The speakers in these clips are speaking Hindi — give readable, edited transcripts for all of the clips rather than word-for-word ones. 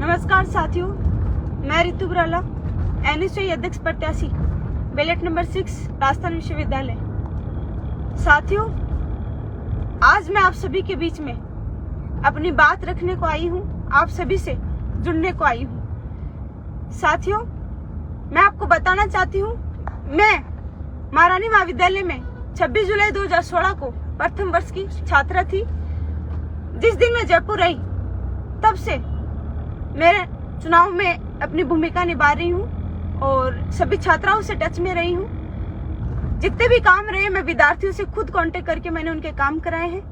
नमस्कार साथियों, मैं ऋतु ब्राला, एनएसयूआई अध्यक्ष प्रत्याशी, बैलेट नंबर 6, राजस्थान विश्वविद्यालय। साथियों, आज मैं आप सभी के बीच में अपनी बात रखने को आई हूँ, आप सभी से जुड़ने को आई हूँ। साथियों, मैं आपको बताना चाहती हूँ, मैं महारानी महाविद्यालय में 26 जुलाई 2016 को प्रथम वर्ष की छात्रा थी। जिस दिन मैं जयपुर आई तब से मेरे चुनाव में अपनी भूमिका निभा रही हूँ और सभी छात्राओं से टच में रही हूँ। जितने भी काम रहे मैं विद्यार्थियों से खुद कांटेक्ट करके मैंने उनके काम कराए हैं।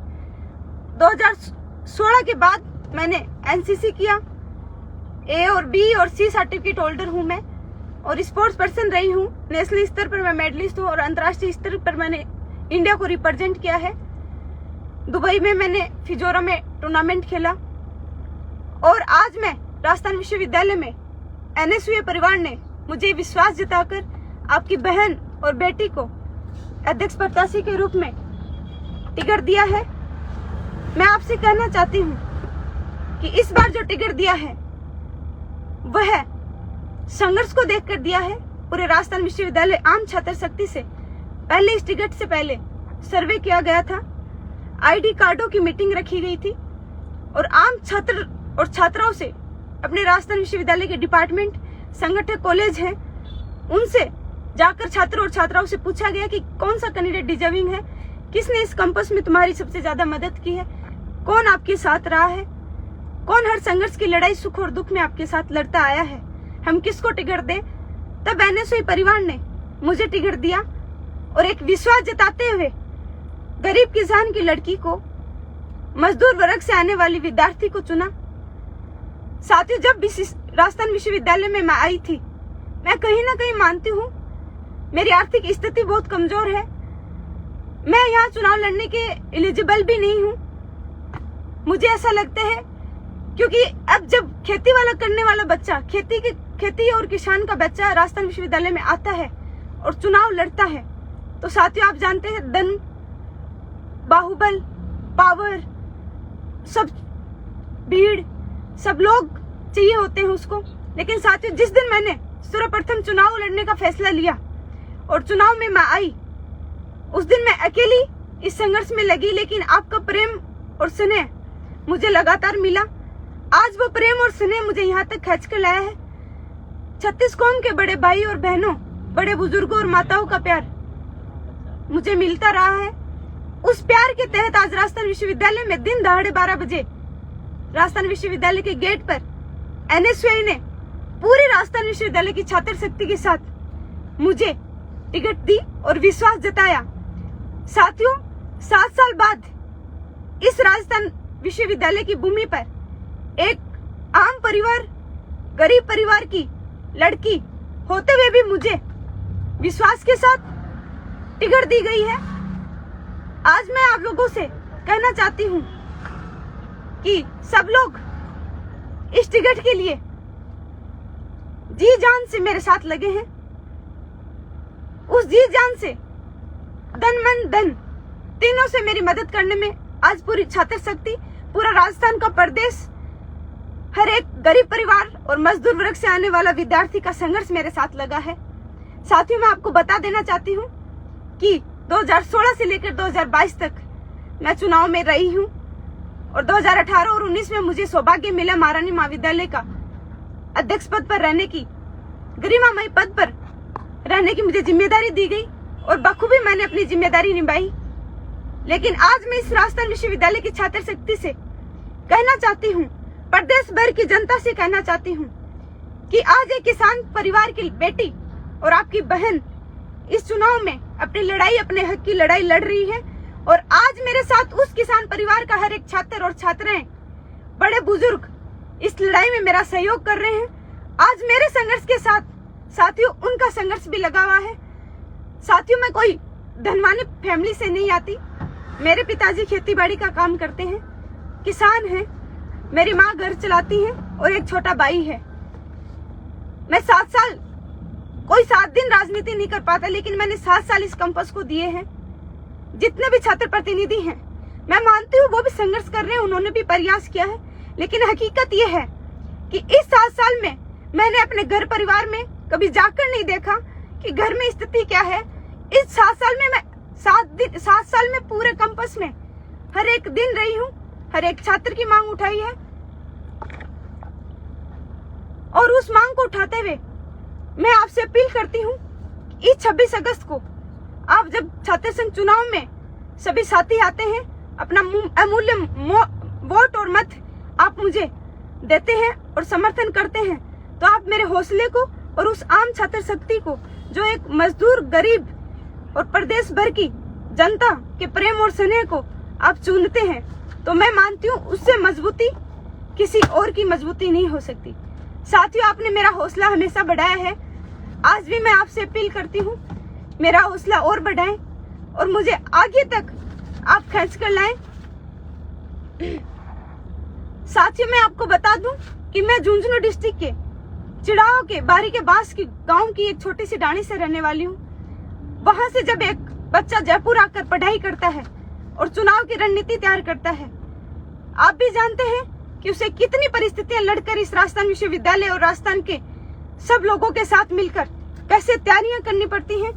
2016 के बाद मैंने एनसीसी किया, ए और बी और सी सर्टिफिकेट होल्डर हूँ मैं, और स्पोर्ट्स पर्सन रही हूँ। नेशनल स्तर पर मैं मेडलिस्ट हूँ और अंतर्राष्ट्रीय स्तर पर मैंने इंडिया को रिप्रेजेंट किया है। दुबई में मैंने फिजोरा में टूर्नामेंट खेला और आज मैं राजस्थान विश्वविद्यालय में एनएसयूआई परिवार ने मुझे विश्वास जताकर आपकी बहन और बेटी को अध्यक्ष प्रत्याशी के रूप में टिकट दिया है। मैं आपसे कहना चाहती हूँ कि इस बार जो टिकट दिया है वह संघर्ष को देखकर दिया है। पूरे राजस्थान विश्वविद्यालय आम छात्र शक्ति से पहले इस टिकट से पहले सर्वे किया गया था, आईडी कार्डों की मीटिंग रखी गई थी और आम छात्र और छात्राओं से अपने राजस्थान विश्वविद्यालय के डिपार्टमेंट, संगठन, कॉलेज हैं, उनसे जाकर छात्रों और छात्राओं से पूछा गया कि कौन सा कैंडिडेट डिजर्विंग है, किसने इस कैंपस में तुम्हारी सबसे ज्यादा मदद की है, कौन आपके साथ रहा है, कौन हर संघर्ष की लड़ाई सुख और दुख में आपके साथ लड़ता आया है, हम किसको टिकट दें। तब एनएसयूआई परिवार ने मुझे टिकट दिया और एक विश्वास जताते हुए गरीब किसान की लड़की को, मजदूर वर्ग से आने वाली विद्यार्थी को चुना। साथियों, जब राजस्थान विश्वविद्यालय में मैं आई थी, मैं कहीं ना कहीं मानती हूँ मेरी आर्थिक स्थिति बहुत कमजोर है, मैं यहाँ चुनाव लड़ने के एलिजिबल भी नहीं हूँ। मुझे ऐसा लगता है क्योंकि अब जब खेती वाला करने वाला बच्चा, खेती और किसान का बच्चा राजस्थान विश्वविद्यालय में आता है और चुनाव लड़ता है, तो साथियों आप जानते हैं धन, बाहुबल, पावर, सब भीड़, सब लोग चाहिए होते हैं उसको। लेकिन साथियों, जिस दिन मैंने सर्वप्रथम चुनाव लड़ने का फैसला लिया और चुनाव में मैं आई, उस दिन मैं अकेली इस संघर्ष में लगी, लेकिन आपका प्रेम और स्नेह मुझे लगातार मिला। आज वो प्रेम और स्नेह मुझे यहाँ तक खींच कर लाया है। 36 कौम के बड़े भाई और बहनों, बड़े बुजुर्गों और माताओं का प्यार मुझे मिलता रहा है। उस प्यार के तहत आज राजस्थान विश्वविद्यालय में दिन दहाड़े 12 बजे राजस्थान विश्वविद्यालय के गेट पर एनएसयूआई ने पूरे राजस्थान विश्वविद्यालय की छात्र शक्ति के साथ मुझे टिकट दी और विश्वास जताया। साथियों, 7 साल बाद इस राजस्थान विश्वविद्यालय की भूमि पर एक आम परिवार, गरीब परिवार की लड़की होते हुए भी मुझे विश्वास के साथ टिकट दी गई है। आज मैं आप लोगों से कहना चाहती हूँ कि सब लोग इस टिकट के लिए जी जान से मेरे साथ लगे हैं। उस जी जान से, धन मन धन तीनों से मेरी मदद करने में आज पूरी छात्र शक्ति, पूरा राजस्थान का प्रदेश, हर एक गरीब परिवार और मजदूर वर्ग से आने वाला विद्यार्थी का संघर्ष मेरे साथ लगा है। साथियों, मैं आपको बता देना चाहती हूँ कि 2016 से लेकर 2022 तक मैं चुनाव में रही हूँ और 2018 और 19 में मुझे सौभाग्य मिला महारानी महाविद्यालय का अध्यक्ष पद पर रहने की, गरिमामय पद पर रहने की मुझे जिम्मेदारी दी गई और बखूबी मैंने अपनी जिम्मेदारी निभाई। लेकिन आज मैं इस राजस्थान विश्वविद्यालय की छात्र शक्ति से कहना चाहती हूँ, प्रदेश भर की जनता से कहना चाहती हूँ कि आज एक किसान परिवार की बेटी और आपकी बहन इस चुनाव में अपनी लड़ाई, अपने हक की लड़ाई लड़ रही है और आज मेरे साथ उस किसान परिवार का हर एक छात्र और छात्राएं, बड़े बुजुर्ग इस लड़ाई में मेरा सहयोग कर रहे हैं। आज मेरे संघर्ष के साथ साथियों उनका संघर्ष भी लगा हुआ है। साथियों, मैं कोई धनवानी फैमिली से नहीं आती। मेरे पिताजी खेतीबाड़ी का काम करते हैं, किसान हैं, मेरी माँ घर चलाती है और एक छोटा भाई है। मैं 7 साल, कोई 7 दिन राजनीति नहीं कर पाता, लेकिन मैंने 7 साल इस कैंपस को दिए हैं। जितने भी छात्र प्रतिनिधि हैं, मैं मानती हूँ वो भी संघर्ष कर रहे हैं, उन्होंने भी प्रयास किया है, लेकिन हकीकत ये है कि इस 7 साल में मैंने अपने घर परिवार में कभी जाकर नहीं देखा कि घर में स्थिति क्या है। इस 7 साल में मैं 7 साल में पूरे कैंपस में हर एक दिन रही हूँ, हर एक छात्र की मांग उठाई है और उस मांग को उठाते हुए मैं आपसे अपील करती हूँ इस 26 अगस्त को आप जब छात्र संघ चुनाव में सभी साथी आते हैं, अपना अमूल्य वोट और मत आप मुझे देते हैं और समर्थन करते हैं, तो आप मेरे हौसले को और उस आम छात्र शक्ति को जो एक मजदूर, गरीब और प्रदेश भर की जनता के प्रेम और स्नेह को आप चुनते हैं, तो मैं मानती हूँ उससे मजबूती किसी और की मजबूती नहीं हो सकती। साथियों, आपने मेरा हौसला हमेशा बढ़ाया है, आज भी मैं आपसे अपील करती हूँ मेरा हौसला और बढ़ाएं और मुझे आगे तक आप खींच कर लाएं। साथियों, मैं आपको बता दूं कि मैं झुंझुनू डिस्ट्रिक्ट के चिड़ाव के बारी के बास की गांव की एक छोटी सी डाणी से रहने वाली हूँ। वहां से जब एक बच्चा जयपुर आकर पढ़ाई करता है और चुनाव की रणनीति तैयार करता है, आप भी जानते हैं कि उसे कितनी परिस्थितियां लड़कर इस राजस्थान विश्वविद्यालय और राजस्थान के सब लोगों के साथ मिलकर कैसे तैयारियां करनी पड़ती हैं,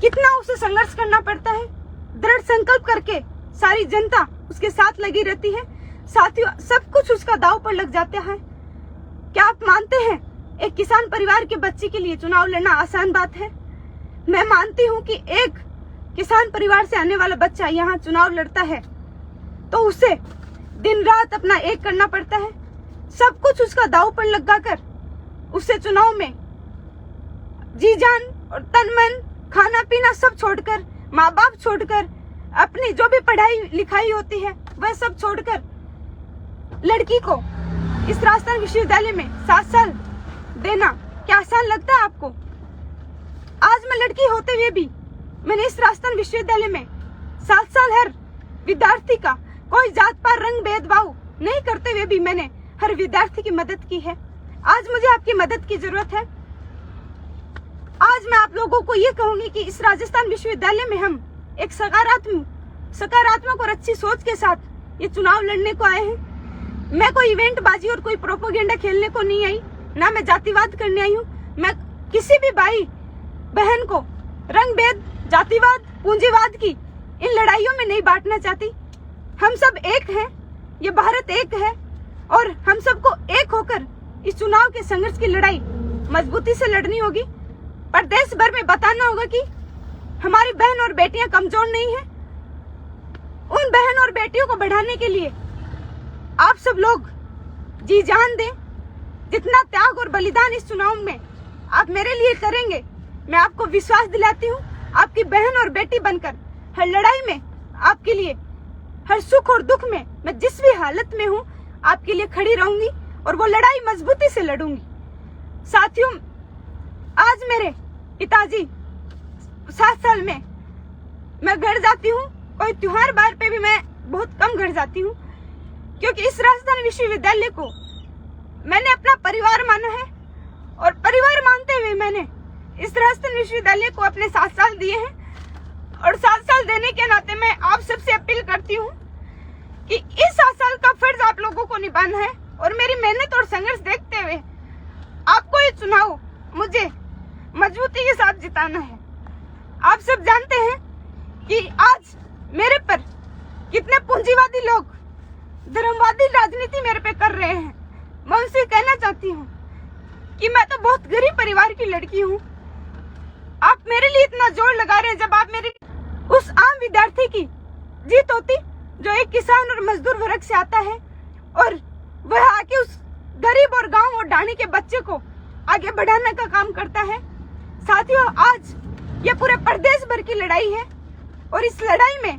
कितना उसे संघर्ष करना पड़ता है। दृढ़ संकल्प करके सारी जनता उसके साथ लगी रहती है। साथियों, सब कुछ उसका दांव पर लग जाता है। क्या आप मानते हैं एक किसान परिवार के बच्चे के लिए चुनाव लड़ना आसान बात है? मैं मानती हूँ कि एक किसान परिवार से आने वाला बच्चा यहाँ चुनाव लड़ता है तो उसे दिन रात अपना एक करना पड़ता है। सब कुछ उसका दांव पर लगाकर उसे चुनाव में जी जान और तन मन, खाना पीना सब छोड़कर, माँ बाप छोड़कर, अपनी जो भी पढ़ाई लिखाई होती है वह सब छोड़कर लड़की को इस राजस्थान विश्वविद्यालय में 7 साल देना क्या आसान लगता है आपको? आज मैं लड़की होते हुए भी मैंने इस राजस्थान विश्वविद्यालय में 7 साल हर विद्यार्थी का कोई जात पात रंग भेदभाव नहीं करते हुए भी मैंने हर विद्यार्थी की मदद की है। आज मुझे आपकी मदद की जरूरत है। आज मैं आप लोगों को ये कहूंगी कि इस राजस्थान विश्वविद्यालय में हम एक सकारात्मक और अच्छी सोच के साथ ये चुनाव लड़ने को आए हैं। मैं कोई इवेंट बाजी और कोई प्रोपोगेंडा खेलने को नहीं आई, ना मैं जातिवाद करने आई हूँ। मैं किसी भी भाई बहन को रंग भेद, जातिवाद, पूंजीवाद की इन लड़ाइयों में नहीं बांटना चाहती। हम सब एक हैं, ये भारत एक है और हम सबको एक होकर इस चुनाव के संघर्ष की लड़ाई मजबूती से लड़नी होगी। प्रदेश भर में बताना होगा कि हमारी बहन और बेटियां कमजोर नहीं हैं। उन बहन और बेटियों को बढ़ाने के लिए आप सब लोग जी जान दें। जितना त्याग और बलिदान इस चुनाव में आप मेरे लिए करेंगे, मैं आपको विश्वास दिलाती हूँ आपकी बहन और बेटी बनकर हर लड़ाई में आपके लिए, हर सुख और दुख में मैं जिस भी हालत में हूँ आपके लिए खड़ी रहूंगी और वो लड़ाई मजबूती से लड़ूंगी। साथियों, आज मेरे पिताजी 7 साल में मैं घर जाती हूँ, कोई त्योहार बार पे भी मैं बहुत कम घर जाती हूँ, क्योंकि इस राजस्थान विश्वविद्यालय को मैंने अपना परिवार माना है और परिवार मानते हुए मैंने इस राजस्थान विश्वविद्यालय को अपने 7 साल दिए हैं। और 7 साल देने के नाते मैं आप सबसे अपील करती हूँ कि इस 7 साल का फर्ज आप लोगों को निभाना है और मेरी मेहनत और संघर्ष देखते हुए आपको ये चुनाव मुझे मजबूती के साथ जिताना है। आप सब जानते हैं कि आज मेरे पर कितने पूंजीवादी लोग धर्मवादी राजनीति मेरे पे कर रहे हैं। मैं उनसे कहना चाहती हूँ कि मैं तो बहुत गरीब परिवार की लड़की हूँ। आप मेरे लिए इतना जोर लगा रहे हैं, जब आप मेरे उस आम विद्यार्थी की जीत होती जो एक किसान और मजदूर वर्ग से आता है और वह आके उस गरीब और गांव और डाणी के बच्चे को आगे बढ़ाने का काम करता है। साथियों, आज ये पूरे प्रदेश भर की लड़ाई है और इस लड़ाई में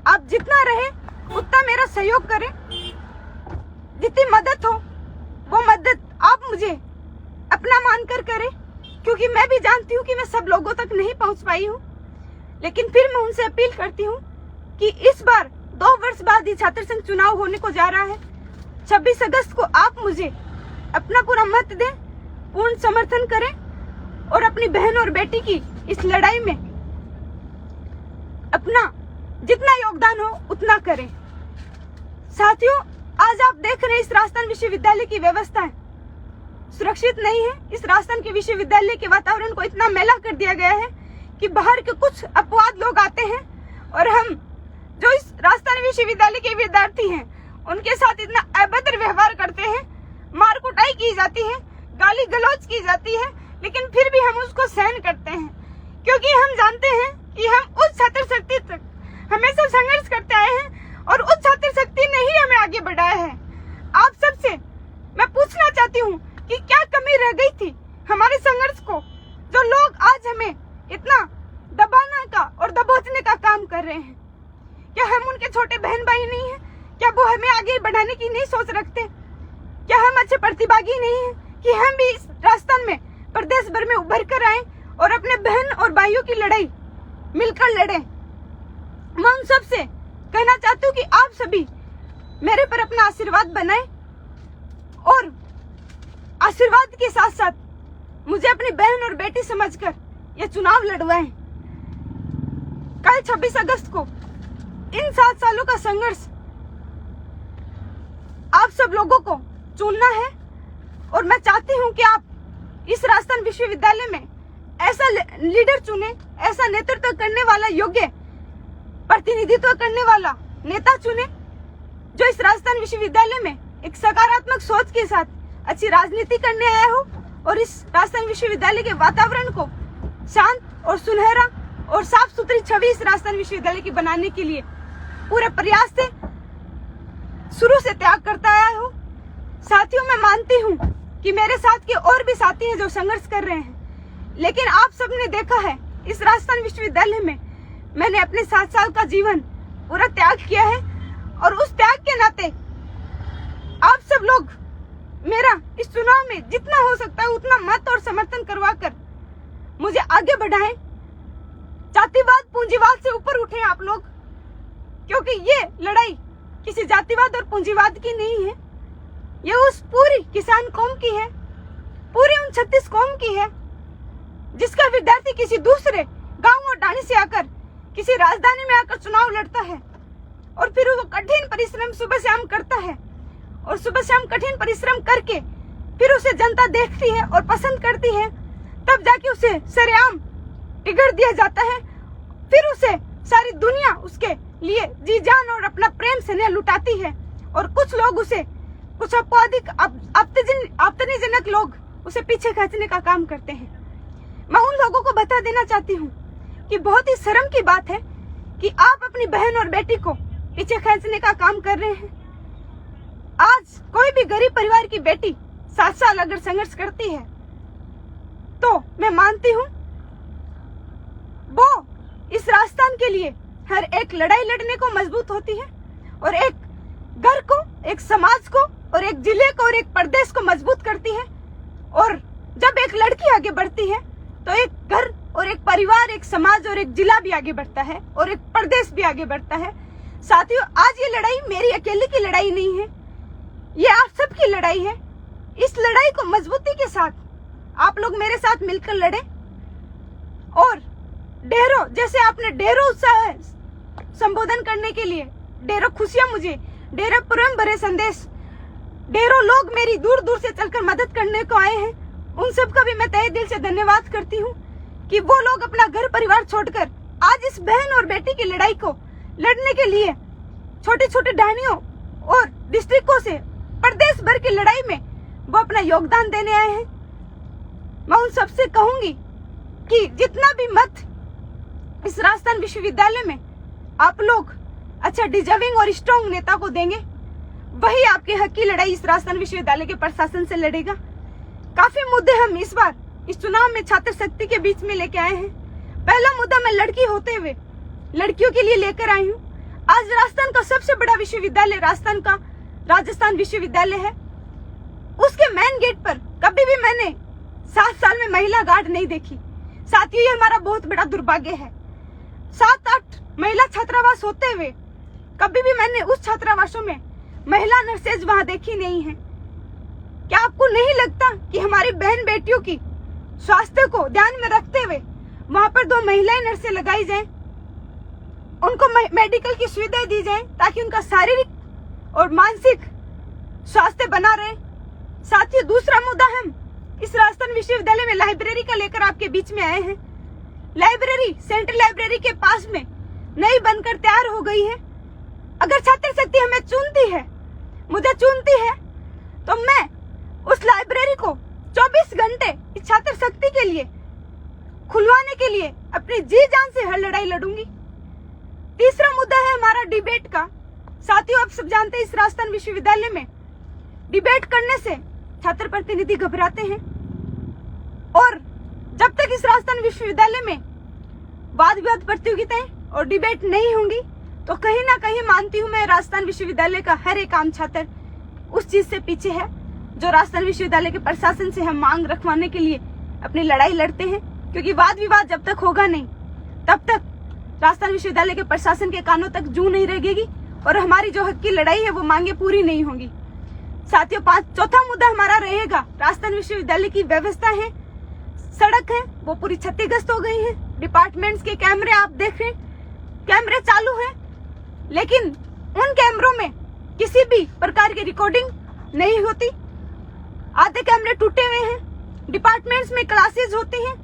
आप जितना रहे उतना मेरा सहयोग करें। जितनी मदद हो वो मदद आप मुझे अपना मानकर करें, क्योंकि मैं भी जानती हूँ कि मैं सब लोगों तक नहीं पहुँच पाई हूँ। लेकिन फिर मैं उनसे अपील करती हूँ कि इस बार 2 वर्ष बाद ही छात्र संघ चुनाव होने को जा रहा है। 26 अगस्त को आप मुझे अपना पूरा मत दें, पूर्ण समर्थन करें और अपनी बहन और बेटी की इस लड़ाई में अपना जितना योगदान हो उतना करें। साथियों, आज आप देख रहे हैं इस राजस्थान विश्वविद्यालय की व्यवस्थाएं सुरक्षित नहीं है। इस राजस्थान के विश्वविद्यालय के वातावरण को इतना मैला कर दिया गया है कि बाहर के कुछ अपवाद लोग आते हैं और हम जो इस राजस्थान विश्वविद्यालय के विद्यार्थी हैं उनके साथ इतना अभद्र व्यवहार करते हैं, मार कुटाई की जाती है, गाली गलौज की जाती है, लेकिन फिर भी हम उसको सहन करते हैं क्योंकि हम जानते हैं कि हम उस छात्र शक्ति तक हमेशा संघर्ष करते आए हैं और उस छात्र शक्ति ने ही हमें आगे बढ़ाया है। आप सबसे मैं पूछना चाहती हूँ कि क्या कमी रह गई थी हमारे संघर्ष को, जो लोग आज हमें इतना दबाने का और दबोचने का काम कर रहे हैं। क्या हम उनके छोटे बहन भाई नहीं हैं? क्या वो हमें आगे बढ़ाने की नहीं सोच रखते? क्या हम अच्छे प्रतिभागी नहीं हैं कि हम भी इस राजस्थान में प्रदेश भर में उभर कर आए और अपने बहन और भाइयों की लड़ाई मिलकर लड़े? मैं उन सबसे कहना चाहती हूँ कि आप सभी मेरे पर अपना आशीर्वाद बनाएं और आशीर्वाद के साथ साथ मुझे अपनी बहन और बेटी समझकर ये चुनाव लड़वाएं। कल 26 अगस्त को इन 7 सालों का संघर्ष आप सब लोगों को चुनना है और मैं चाहती हूं कि आप इस राजस्थान विश्वविद्यालय में ऐसा लीडर चुने, ऐसा नेतृत्व करने वाला, योग्य प्रतिनिधित्व करने वाला नेता चुने जो इस राजस्थान विश्वविद्यालय में एक सकारात्मक सोच के साथ अच्छी राजनीति करने आया हो और इस राजस्थान विश्वविद्यालय के वातावरण को शांत और सुनहरा और साफ सुथरी छवि इस राजस्थान विश्वविद्यालय की बनाने के लिए पूरे प्रयास से शुरू से त्याग करता आया हो। साथियों, मैं मानती हूँ कि मेरे साथ के और भी साथी हैं जो संघर्ष कर रहे हैं, लेकिन आप सबने देखा है इस राजस्थान विश्वविद्यालय में मैंने अपने 7 साल का जीवन पूरा त्याग किया है और उस त्याग के नाते आप सब लोग मेरा इस चुनाव में जितना हो सकता है उतना मत और समर्थन करवा कर मुझे आगे बढ़ाएं। जातिवाद पूंजीवाद से ऊपर उठे आप लोग, क्योंकि ये लड़ाई किसी जातिवाद और पूंजीवाद की नहीं है, ये उस पूरी किसान कौम की है, पूरी उन 36 कौम की है जिसका विद्यार्थी किसी दूसरे गांव और डाणी से आकर किसी राजधानी में आकर चुनाव लड़ता है और फिर वो कठिन परिश्रम सुबह शाम करता है और सुबह शाम कठिन परिश्रम करके फिर उसे जनता देखती है और पसंद करती है, तब जाके उसे सरेआम टिकट दिया जाता है, फिर उसे सारी दुनिया उसके लिए जी जान और अपना प्रेम स्नेह लुटाती है और कुछ लोग उसे, कुछ अपवादिक आपत्तिजनक लोग उसे पीछे खींचने का काम करते हैं। मैं उन लोगों को बता देना चाहती हूँ कि बहुत ही शर्म की बात है कि आप अपनी बहन और बेटी को पीछे खींचने का काम कर रहे हैं। आज कोई भी गरीब परिवार की बेटी 7 साल अगर संघर्ष करती है तो मैं मानती हूँ वो इस राजस्थान के लिए हर एक लड़ाई लड़ने को मजबूत होती है और एक घर को, एक समाज को और एक जिले को और एक प्रदेश को मजबूत करती है। और जब एक लड़की आगे बढ़ती है तो एक घर और एक परिवार, एक समाज और एक जिला भी आगे बढ़ता है और एक प्रदेश भी आगे बढ़ता है। साथियों, आज ये लड़ाई मेरी अकेले की लड़ाई नहीं है, ये आप सबकी लड़ाई है। इस लड़ाई को मजबूती के साथ आप लोग मेरे साथ मिलकर लड़े और ढेरों, जैसे आपने ढेरों उत्साह संबोधन करने के लिए, ढेरों खुशियां मुझे, ढेरों प्रेम भरे संदेश, ढेरों लोग मेरी दूर दूर से चलकर मदद करने को आए हैं, उन सब का भी मैं तहे दिल से धन्यवाद करती हूँ कि वो लोग अपना घर परिवार छोड़कर आज इस बहन और बेटी की लड़ाई को लड़ने के लिए छोटे छोटे ढाणियों और डिस्ट्रिक्टों से प्रदेश भर की लड़ाई में वो अपना योगदान देने आए हैं। मैं उन सबसे कहूंगी कि जितना भी मत इस राजस्थान विश्वविद्यालय में आप लोग अच्छा डिजर्विंग और स्ट्रॉन्ग नेता को देंगे, वही आपके हक की लड़ाई इस राजस्थान विश्वविद्यालय के प्रशासन से लड़ेगा। काफी मुद्दे हम इस बार इस चुनाव में छात्र शक्ति के बीच में लेके आए हैं। पहला मुद्दा मैं लड़की होते हुए लड़कियों के लिए लेकर आई हूँ। आज राजस्थान का सबसे बड़ा विश्वविद्यालय राजस्थान का राजस्थान विश्वविद्यालय है, उसके मेन गेट पर कभी भी मैंने 7 साल में महिला गार्ड नहीं देखी। साथियों, ये हमारा बहुत बड़ा दुर्भाग्य है। 7-8 महिला छात्रावास होते हुए कभी भी मैंने उस छात्रावासों में महिला नर्सेज वहां देखी नहीं है। क्या आपको नहीं लगता कि हमारी बहन बेटियों की स्वास्थ्य को ध्यान में रखते हुए वहां पर 2 महिलाएं नर्सें लगाई जाएं, उनको मेडिकल की सुविधा दी जाए ताकि उनका शारीरिक और मानसिक बना रहे। साथियों, दूसरा मुद्दा, हम इस राजस्थान विश्वविद्यालय में लाइब्रेरी का लेकर आपके बीच में आए हैं। लाइब्रेरी सेंट्रल लाइब्रेरी के पास में नई बनकर तैयार हो गई है। अगर छात्र शक्ति हमें चुनती है, मुझे चुनती है, तो मैं उस लाइब्रेरी को 24 घंटे इस छात्र शक्ति के लिए खुलवाने के लिए अपनी जी जान से हर लड़ाई लड़ूंगी। तीसरा मुद्दा है हमारा डिबेट का। साथियों, आप सब जानते हैं इस राजस्थान विश्वविद्यालय में डिबेट करने से छात्र प्रतिनिधि घबराते हैं, और जब तक इस राजस्थान विश्वविद्यालय में वाद विवाद प्रतियोगिताएं और डिबेट नहीं होंगी, तो कहीं ना कहीं मानती हूं मैं, राजस्थान विश्वविद्यालय का हर एक आम छात्र उस चीज से पीछे है जो राजस्थान विश्वविद्यालय के प्रशासन से हम मांग रखवाने के लिए अपनी लड़ाई लड़ते हैं। क्योंकि वाद विवाद जब तक होगा नहीं, तब तक राजस्थान विश्वविद्यालय के प्रशासन के कानों तक जू नहीं लगेगी और हमारी जो हक की लड़ाई है वो मांगे पूरी नहीं होंगी। साथियों, चौथा मुद्दा हमारा रहेगा राजस्थान विश्वविद्यालय की व्यवस्था है। सड़क है वो पूरी क्षतिग्रस्त हो गई है। डिपार्टमेंट्स के कैमरे आप देख रहे, कैमरे चालू हैं, लेकिन उन कैमरों में किसी भी प्रकार की रिकॉर्डिंग नहीं होती। आधे कैमरे टूटे हुए हैं। डिपार्टमेंट्स में क्लासेस होती हैं,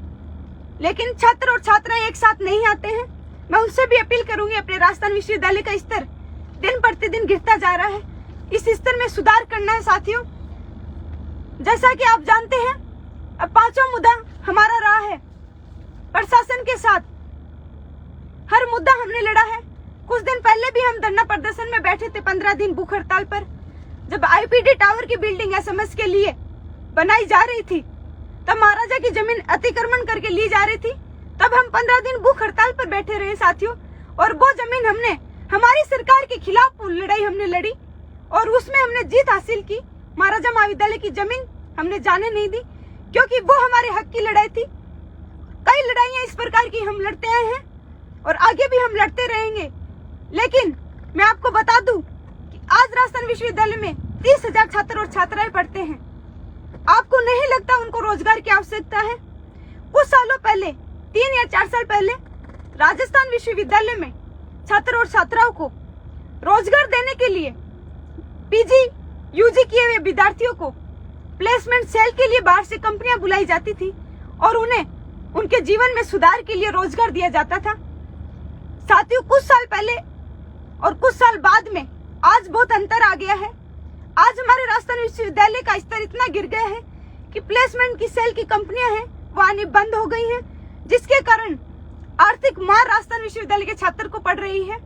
लेकिन छात्र और छात्राएं एक साथ नहीं आते हैं। मैं उनसे भी अपील करूंगी, अपने राजस्थान विश्वविद्यालय का स्तर दिन प्रतिदिन गिरता जा रहा है, इस स्तर में सुधार करना है। साथियों, जैसा कि आप जानते हैं, अब पांचवा मुद्दा हमारा रहा है प्रशासन के साथ। हर मुद्दा हमने लड़ा है। कुछ दिन पहले भी हम धरना प्रदर्शन में बैठे थे, 15 दिन भूख हड़ताल पर। जब आईपीडी टावर की बिल्डिंग एसएमएस के लिए बनाई जा रही थी, तब महाराजा की जमीन अतिक्रमण करके ली जा रही थी, तब हम 15 दिन भूख हड़ताल पर बैठे रहे साथियों। और वो जमीन हमने, हमारी सरकार के खिलाफ लड़ाई हमने लड़ी और उसमें हमने जीत हासिल की। महाराजा महाविद्यालय की जमीन हमने जाने नहीं दी, क्योंकि वो हमारे हक की लड़ाई थी। कई लड़ाइयां इस प्रकार की हम लड़ते आए हैं और आगे भी हम लड़ते रहेंगे। लेकिन मैं आपको बता दूं कि आज राजस्थान विश्वविद्यालय में 30,000 छात्र और छात्राएं पढ़ते हैं। आपको नहीं लगता उनको रोजगार की आवश्यकता है? कुछ सालों पहले, 3 या 4 साल पहले, राजस्थान विश्वविद्यालय में छात्र और छात्राओं को रोजगार देने के लिए पीजी, यूजी किए हुए विद्यार्थियों को प्लेसमेंट सेल के लिए बाहर से कंपनियां बुलाई जाती थी और उन्हें उनके जीवन में सुधार के लिए रोजगार दिया जाता था। साथियों, कुछ साल पहले और कुछ साल बाद में आज बहुत अंतर आ गया है। आज हमारे राजस्थान विश्वविद्यालय का स्तर इतना गिर गया है कि प्लेसमेंट की सेल की कंपनियां हैं वो आनी बंद हो गई हैं, जिसके कारण आर्थिक मार राजस्थान विश्वविद्यालय के छात्र को पड़ रही है।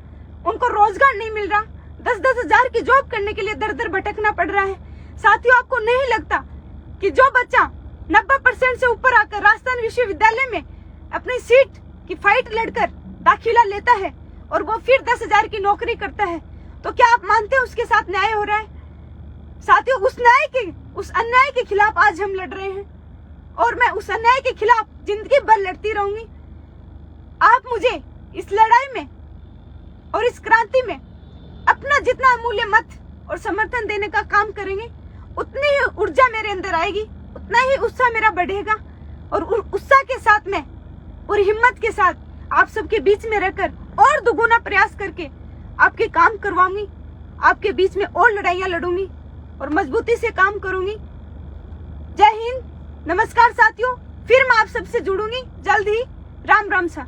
उनको रोजगार नहीं मिल रहा, 10-10 हजार की जॉब करने के लिए दर दर भटकना पड़ रहा है। साथियों, आपको नहीं लगता कि जो बच्चा 90% से ऊपर आकर राजस्थान विश्वविद्यालय में अपनी सीट की फाइट लड़कर दाखिला लेता है और वो फिर 10,000 की नौकरी करता है, तो क्या आप मानते हैं उसके साथ न्याय हो रहा है? साथियों, उस अन्याय के खिलाफ आज हम लड़ रहे हैं और मैं उस अन्याय के खिलाफ जिंदगी भर लड़ती रहूंगी। आप मुझे इस लड़ाई में और इस क्रांति में अपना जितना अमूल्य मत और समर्थन देने का काम करेंगे, उतनी ही ऊर्जा मेरे अंदर आएगी, उतना ही उत्साह मेरा बढ़ेगा और उत्साह के साथ में और हिम्मत के साथ आप सबके बीच में रहकर और दुगुना प्रयास करके आपके काम करवाऊंगी, आपके बीच में और लड़ाइयां लड़ूंगी और मजबूती से काम करूंगी। जय हिंद, नमस्कार साथियों, फिर मैं आप सबसे जुड़ूंगी जल्द ही। राम राम सा।